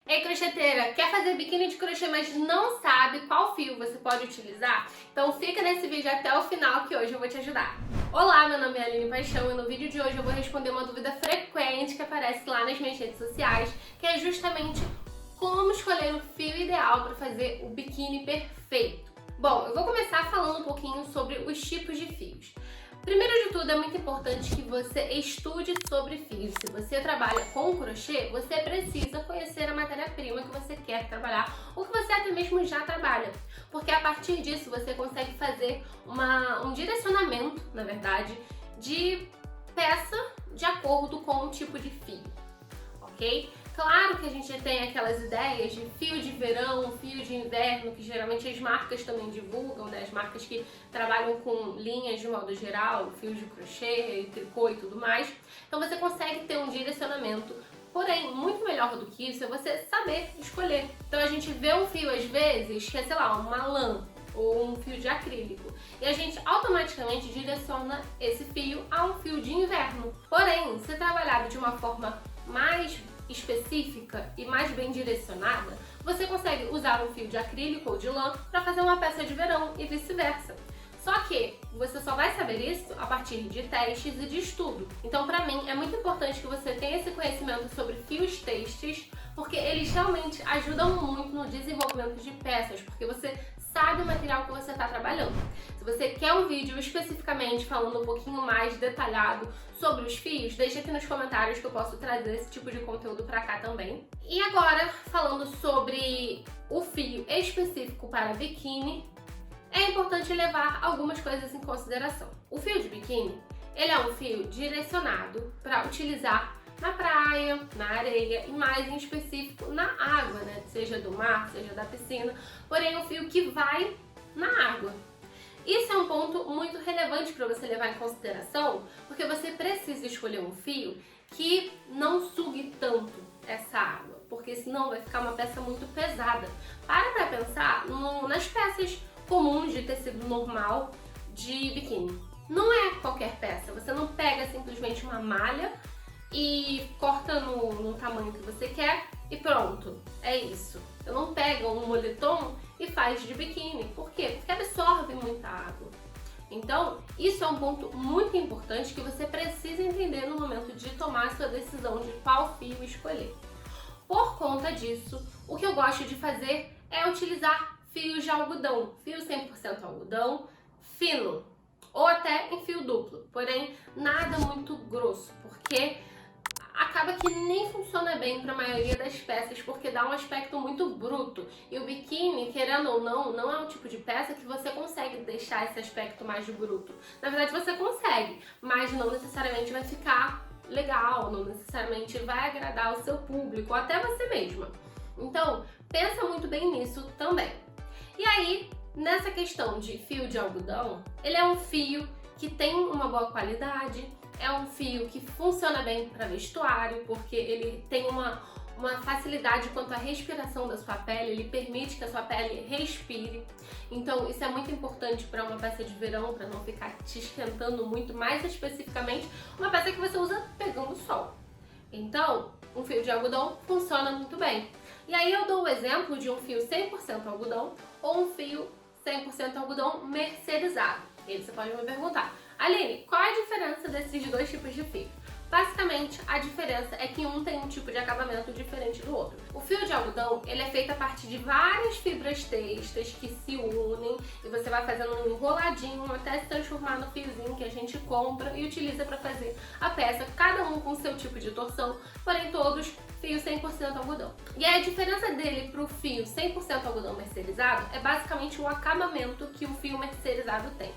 Ei, crocheteira, quer fazer biquíni de crochê, mas não sabe qual fio você pode utilizar? Então fica nesse vídeo até o final que hoje eu vou te ajudar. Olá, meu nome é Aline Paixão e no vídeo de hoje eu vou responder uma dúvida frequente que aparece lá nas minhas redes sociais, que é justamente como escolher o fio ideal para fazer o biquíni perfeito. Bom, eu vou começar falando um pouquinho sobre os tipos de fios. Primeiro de tudo, é muito importante que você estude sobre fios. Se você trabalha com crochê, você precisa conhecer a matéria-prima que você quer trabalhar ou que você até mesmo já trabalha. Porque a partir disso você consegue fazer um direcionamento, na verdade, de peça de acordo com o tipo de fio, ok? Claro que a gente tem aquelas ideias de fio de verão, fio de inverno, que geralmente as marcas também divulgam, né? As marcas que trabalham com linhas de modo geral, fios de crochê, tricô e tudo mais. Então você consegue ter um direcionamento, porém, muito melhor do que isso é você saber escolher. Então a gente vê um fio às vezes que é, sei lá, uma lã ou um fio de acrílico, e a gente automaticamente direciona esse fio a um fio de inverno. Porém, se trabalhado de uma forma mais específica e mais bem direcionada, você consegue usar um fio de acrílico ou de lã para fazer uma peça de verão e vice-versa. Só que você só vai saber isso a partir de testes e de estudo. Então, para mim, é muito importante que você tenha esse conhecimento sobre fios têxteis, porque eles realmente ajudam muito no desenvolvimento de peças, porque você sabe o material que você está trabalhando. Se você quer um vídeo especificamente falando um pouquinho mais detalhado sobre os fios, deixa aqui nos comentários que eu posso trazer esse tipo de conteúdo para cá também. E agora, falando sobre o fio específico para biquíni, é importante levar algumas coisas em consideração. O fio de biquíni, ele é um fio direcionado para utilizar na praia, na areia e mais em específico na água, né? Seja do mar, seja da piscina, porém é um fio que vai na água. Isso é um ponto muito relevante para você levar em consideração, porque você precisa escolher um fio que não sugue tanto essa água, porque senão vai ficar uma peça muito pesada. Para pensar nas peças comuns de tecido normal de biquíni. Não é qualquer peça, você não pega simplesmente uma malha e corta no tamanho que você quer e pronto, é isso. Você não pega um moletom e faz de biquíni. Por quê? Porque absorve muita água. Então, isso é um ponto muito importante que você precisa entender no momento de tomar a sua decisão de qual fio escolher. Por conta disso, o que eu gosto de fazer é utilizar fios de algodão, fio 100% algodão, fino, ou até em fio duplo, porém nada muito grosso, porque acaba que nem funciona bem para a maioria das peças, porque dá um aspecto muito bruto. E o biquíni, querendo ou não, não é um tipo de peça que você consegue deixar esse aspecto mais bruto. Na verdade você consegue, mas não necessariamente vai ficar legal, não necessariamente vai agradar o seu público, ou até você mesma. Então, pensa muito bem nisso também. E aí, nessa questão de fio de algodão, ele é um fio que tem uma boa qualidade, é um fio que funciona bem para vestuário, porque ele tem uma facilidade quanto à respiração da sua pele, ele permite que a sua pele respire. Então isso é muito importante para uma peça de verão, para não ficar te esquentando muito, mais especificamente uma peça que você usa pegando sol. Então, um fio de algodão funciona muito bem. E aí eu dou o exemplo de um fio 100% algodão ou um fio 100% algodão mercerizado. E aí você pode me perguntar, Aline, qual é a diferença desses dois tipos de fio? Basicamente, a diferença é que um tem um tipo de acabamento diferente do outro. O fio de algodão, ele é feito a partir de várias fibras têxteis que se unem e você vai fazendo um enroladinho até se transformar no fiozinho que a gente compra e utiliza para fazer a peça, cada um com seu tipo de torção, porém todos fio 100% algodão. E a diferença dele para o fio 100% algodão mercerizado é basicamente o acabamento que o fio mercerizado tem.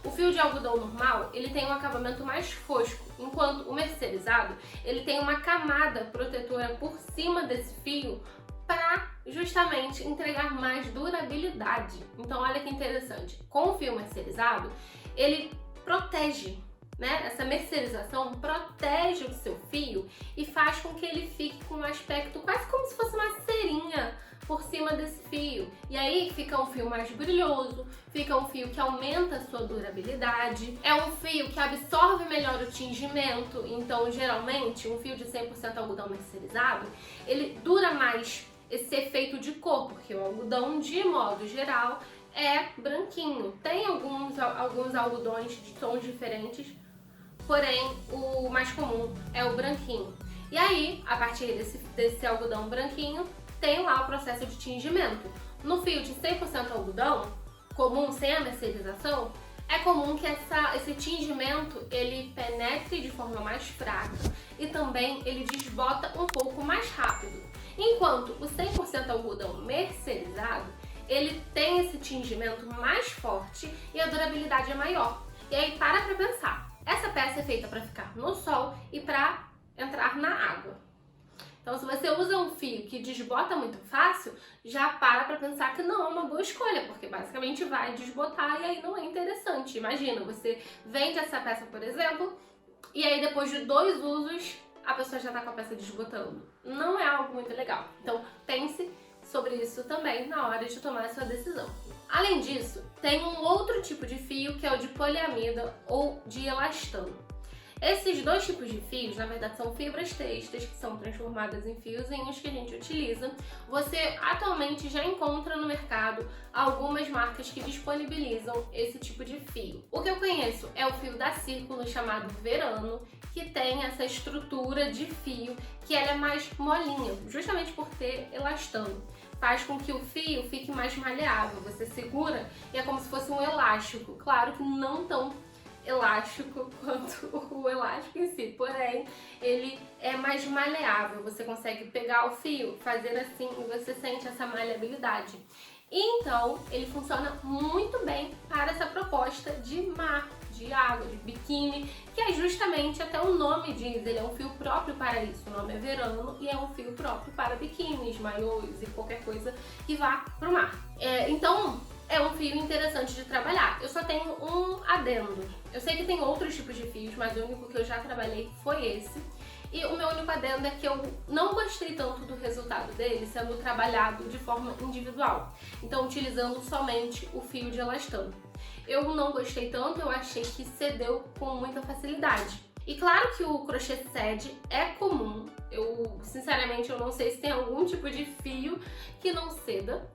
O fio de algodão normal, ele tem um acabamento mais fosco, enquanto o mercerizado, ele tem uma camada protetora por cima desse fio para justamente entregar mais durabilidade. Então olha que interessante, com o fio mercerizado, ele protege, né? Essa mercerização protege o seu fio e faz com que ele fique com um aspecto quase como se fosse uma cerinha por cima desse fio. E aí fica um fio mais brilhoso, fica um fio que aumenta a sua durabilidade, é um fio que absorve melhor o tingimento. Então, geralmente, um fio de 100% algodão mercerizado, ele dura mais esse efeito de cor, porque o algodão, de modo geral, é branquinho. Tem alguns algodões de tons diferentes, porém o mais comum é o branquinho. E aí, a partir desse algodão branquinho, tem lá o processo de tingimento. No fio de 100% algodão, comum, sem a mercerização, é comum que esse tingimento ele penetre de forma mais fraca e também ele desbota um pouco mais rápido. Enquanto o 100% algodão mercerizado, ele tem esse tingimento mais forte e a durabilidade é maior. E aí para pra pensar, essa peça é feita para ficar no sol e para entrar na água. Então se você usa um fio que desbota muito fácil, já para pensar que não é uma boa escolha, porque basicamente vai desbotar e aí não é interessante. Imagina, você vende essa peça, por exemplo, e aí depois de 2 usos, a pessoa já tá com a peça desbotando. Não é algo muito legal. Então pense sobre isso também na hora de tomar a sua decisão. Além disso, tem um outro tipo de fio que é o de poliamida ou de elastano. Esses 2 tipos de fios, na verdade, são fibras têxteis que são transformadas em fiozinhos que a gente utiliza. Você atualmente já encontra no mercado algumas marcas que disponibilizam esse tipo de fio. O que eu conheço é o fio da Círculo, chamado Verano, que tem essa estrutura de fio que ela é mais molinha, justamente por ter elastano. Faz com que o fio fique mais maleável, você segura e é como se fosse um elástico. Claro que não tão elástico quanto o elástico em si, porém ele é mais maleável, você consegue pegar o fio, fazer assim e você sente essa maleabilidade. Então ele funciona muito bem para essa proposta de mar, de água, de biquíni, que é justamente, até o nome diz, ele é um fio próprio para isso, o nome é Verano e é um fio próprio para biquínis, maiôs e qualquer coisa que vá para o mar. Então é um fio interessante de trabalhar. Eu só tenho um adendo. Eu sei que tem outros tipos de fios, mas o único que eu já trabalhei foi esse. E o meu único adendo é que eu não gostei tanto do resultado dele sendo trabalhado de forma individual. Então, utilizando somente o fio de elastano. Eu não gostei tanto, eu achei que cedeu com muita facilidade. E claro que o crochê cede, é comum. Sinceramente, eu não sei se tem algum tipo de fio que não ceda.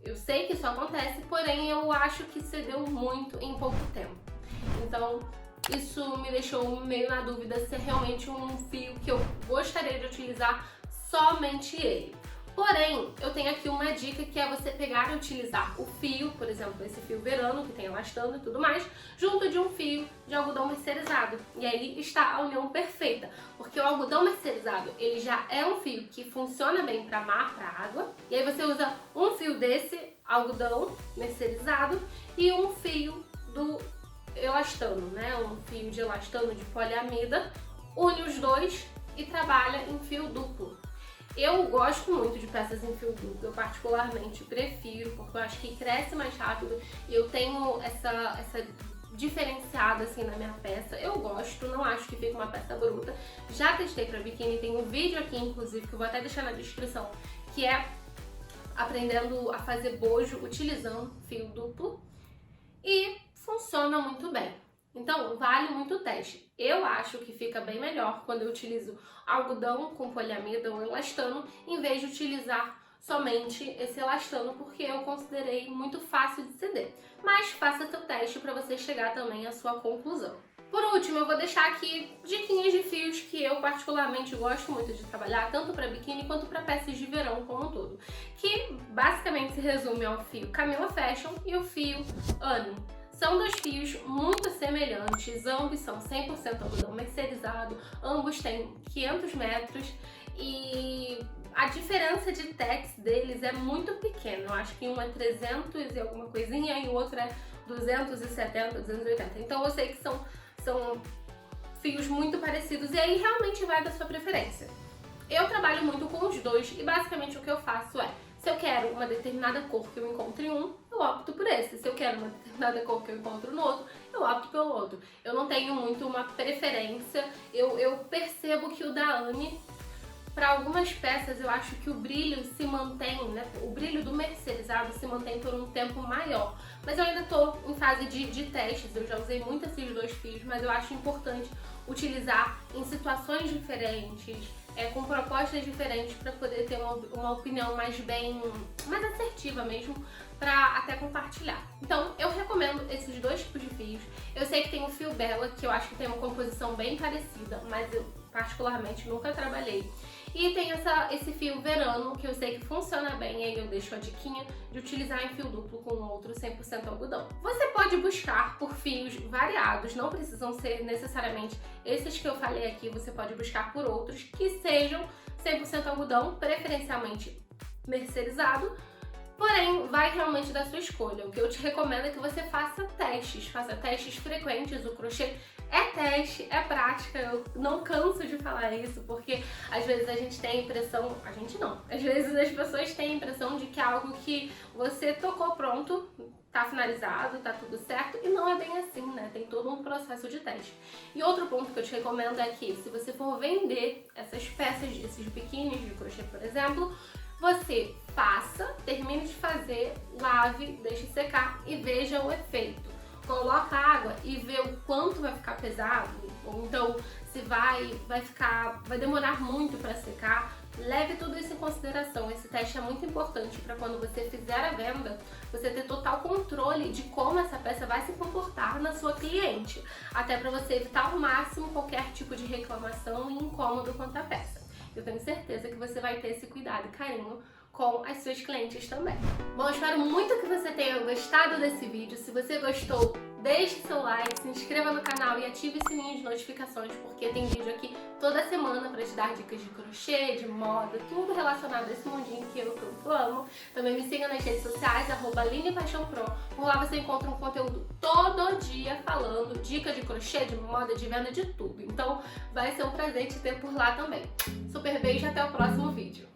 Eu sei que isso acontece, porém eu acho que cedeu muito em pouco tempo. Então isso me deixou meio na dúvida se é realmente um fio que eu gostaria de utilizar somente ele. Porém, eu tenho aqui uma dica que é você pegar e utilizar o fio, por exemplo, esse fio Verano, que tem elastano e tudo mais, junto de um fio de algodão mercerizado. E aí está a união perfeita, porque o algodão mercerizado, ele já é um fio que funciona bem para mar, para água, e aí você usa um fio desse algodão mercerizado e um fio do elastano, né? Um fio de elastano de poliamida, une os dois e trabalha em fio duplo. Eu gosto muito de peças em fio duplo, eu particularmente prefiro, porque eu acho que cresce mais rápido e eu tenho essa diferenciada assim na minha peça. Eu gosto, não acho que fica uma peça bruta. Já testei pra biquíni, tem um vídeo aqui inclusive que eu vou até deixar na descrição, que é aprendendo a fazer bojo utilizando fio duplo e funciona muito bem. Então, vale muito o teste. Eu acho que fica bem melhor quando eu utilizo algodão com poliamida ou elastano, em vez de utilizar somente esse elastano, porque eu considerei muito fácil de ceder. Mas faça seu teste para você chegar também à sua conclusão. Por último, eu vou deixar aqui diquinhas de fios que eu particularmente gosto muito de trabalhar, tanto para biquíni quanto para peças de verão como um todo, que basicamente se resume ao fio Camila Fashion e o fio Anne. São 2 fios muito semelhantes, ambos são 100% algodão mercerizado, ambos têm 500 metros e a diferença de tex deles é muito pequena. Eu acho que um é 300 e alguma coisinha e o outro é 270, 280. Então eu sei que são fios muito parecidos e aí realmente vai da sua preferência. Eu trabalho muito com os dois e basicamente o que eu faço é, se eu quero uma determinada cor que eu encontro em um, eu opto por esse. Se eu quero uma determinada cor que eu encontro no outro, eu opto pelo outro. Eu não tenho muito uma preferência. Eu percebo que o da Anne, para algumas peças, eu acho que o brilho se mantém, né? O brilho do mercerizado se mantém por um tempo maior. Mas eu ainda estou em fase de testes, eu já usei muito esses 2 fios, mas eu acho importante utilizar em situações diferentes, com propostas diferentes para poder ter uma opinião mais assertiva mesmo, para até compartilhar. Então eu recomendo esses dois tipos de fios. Eu sei que tem o fio Bella, que eu acho que tem uma composição bem parecida, mas eu particularmente nunca trabalhei. E tem esse fio Verano, que eu sei que funciona bem, e aí eu deixo a diquinha de utilizar em fio duplo com outro 100% algodão. Você pode buscar por fios variados, não precisam ser necessariamente esses que eu falei aqui, você pode buscar por outros que sejam 100% algodão, preferencialmente mercerizado, porém vai realmente da sua escolha. O que eu te recomendo é que você faça testes frequentes. O crochê é teste, é prática, eu não canso de falar isso, porque às vezes a gente tem a impressão, às vezes as pessoas têm a impressão de que é algo que você tocou pronto, tá finalizado, tá tudo certo, e não é bem assim, né? Tem todo um processo de teste. E outro ponto que eu te recomendo é que, se você for vender essas peças, esses biquínis de crochê, por exemplo, você faça, termine de fazer, lave, deixe secar e veja o efeito. Coloca água e vê o quanto vai ficar pesado, ou então se vai demorar muito para secar. Leve tudo isso em consideração. Esse teste é muito importante para quando você fizer a venda, você ter total controle de como essa peça vai se comportar na sua cliente, até para você evitar ao máximo qualquer tipo de reclamação e incômodo quanto à peça. Eu tenho certeza que você vai ter esse cuidado e carinho com as suas clientes também. Bom, eu espero muito que você tenha gostado desse vídeo. Se você gostou, deixe seu like, se inscreva no canal e ative o sininho de notificações, porque tem vídeo aqui toda semana para te dar dicas de crochê, de moda, tudo relacionado a esse mundinho que eu tanto amo. Também me siga nas redes sociais, @AlinePaixãoPro. Por lá você encontra um conteúdo todo dia falando dica de crochê, de moda, de venda, de tudo. Então vai ser um prazer te ter por lá também. Super beijo e até o próximo vídeo.